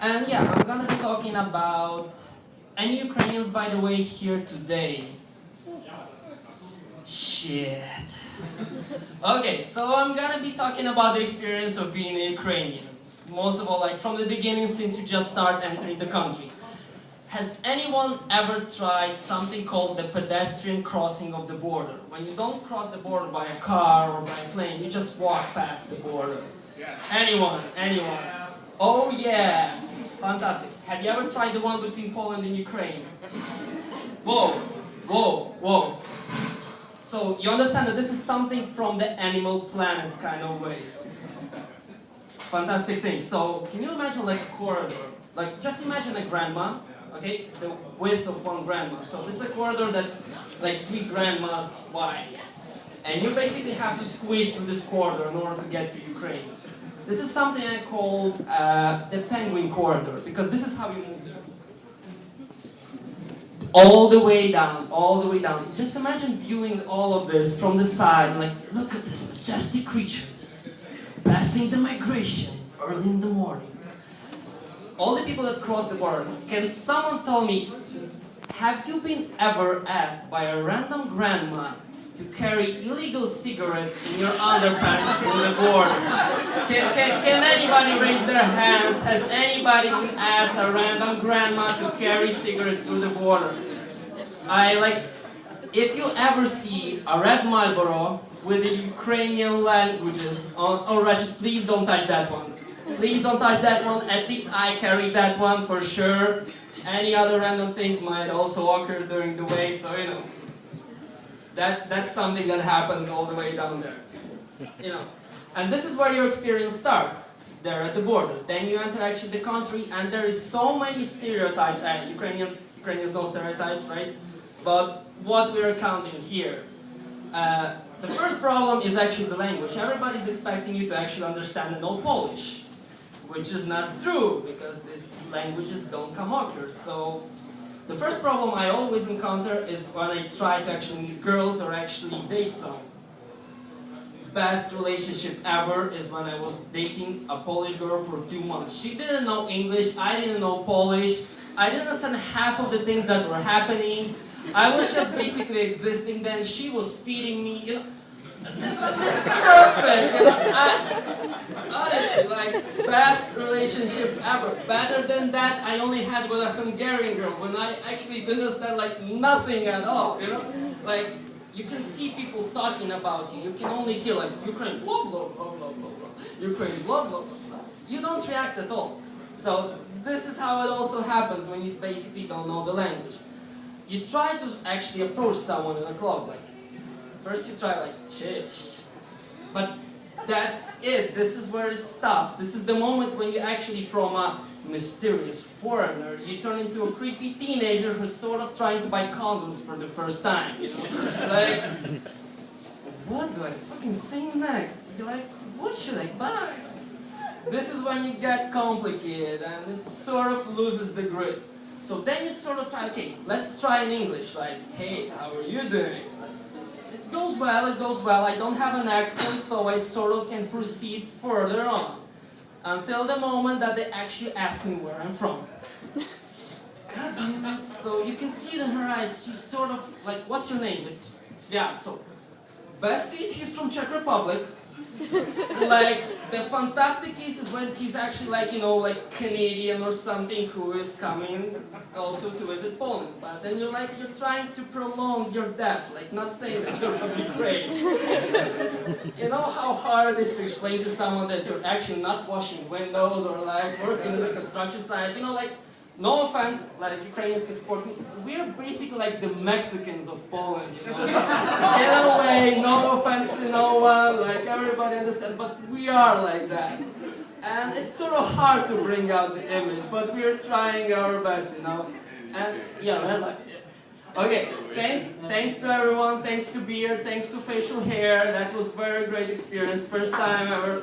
And yeah, I'm gonna be talking about any Ukrainians, by the way, here today. Shit. Okay, so I'm gonna be talking about the experience of being a Ukrainian. Most of all, like from the beginning, since you just start entering the country. Has anyone ever tried something called the pedestrian crossing of the border? When you don't cross the border by a car or by a plane, you just walk past the border. Yes. Anyone? Anyone? Oh yes! Fantastic. Have you ever tried the one between Poland and Ukraine? Whoa, whoa, whoa. So you understand that this is something from the Animal Planet kind of ways. Fantastic thing. So can you imagine like a corridor? Like just imagine a grandma, okay? The width of one grandma. So this is a corridor that's like 3 grandmas wide. And you basically have to squish through this corridor in order to get to Ukraine. This is something I call the penguin corridor, because this is how you move. All the way down, all the way down. Just imagine viewing all of this from the side, like, look at these majestic creatures, passing the migration early in the morning. All the people that cross the border, can someone tell me, have you been ever asked by a random grandma to carry illegal cigarettes in your underpants through the border? Can anybody raise their hands? Has anybody been asked a random grandma to carry cigarettes through the border? If you ever see a red Marlboro with the Ukrainian languages on Russian, please don't touch that one. Please don't touch that one. At least I carry that one for sure. Any other random things might also occur during the way, so you know. That's something that happens all the way down there, you know. And this is where your experience starts, there at the border. Then you enter actually the country, and there is so many stereotypes. Ukrainians know stereotypes, right? But what we're counting here. The first problem is actually the language. Everybody's expecting you to actually understand and know Polish, which is not true, because these languages don't come occur. So the first problem I always encounter is when I try to actually meet girls or actually date someone. Best relationship ever is when I was dating a Polish girl for 2 months. She didn't know English, I didn't know Polish, I didn't understand half of the things that were happening. I was just basically existing then, she was feeding me, you know. This is perfect! You know? Honestly, like, best relationship ever. Better than that, I only had with a Hungarian girl, when I actually didn't understand, like, nothing at all, you know? Like, you can see people talking about you, you can only hear, like, Ukraine, blah, blah, blah, blah, blah, blah, Ukraine, blah, blah, blah, so you don't react at all. So, this is how it also happens when you basically don't know the language. You try to actually approach someone in a club, like, first you try like, chish. But that's it. This is where it stops. This is the moment when you actually, from a mysterious foreigner, you turn into a creepy teenager who's sort of trying to buy condoms for the first time, you know? Like, what do I fucking say next? You're like, what should I buy? This is when you get complicated and it sort of loses the grip. So then you sort of try, okay, let's try in English, like, hey, how are you doing? It goes well, I don't have an accent, so I sort of can proceed further on. Until the moment that they actually ask me where I'm from. God damn it. So you can see it in her eyes, she's sort of like, what's your name? It's Sviat. So, best case, he's from Czech Republic. Like, the fantastic case is when he's actually like, you know, like Canadian or something who is coming also to visit Poland. But then you're like, you're trying to prolong your death, like not saying that you're from Ukraine. You know how hard it is to explain to someone that you're actually not washing windows or like working in the construction site, you know, like, no offense, like Ukrainians can support me, we're basically like the Mexicans of Poland, you know? In a way, no offense to no one, like everybody understands, but we are like that. And it's sort of hard to bring out the image, but we're trying our best, you know? And yeah, like, okay, thanks to everyone, thanks to beer, thanks to facial hair, that was very great experience, first time ever.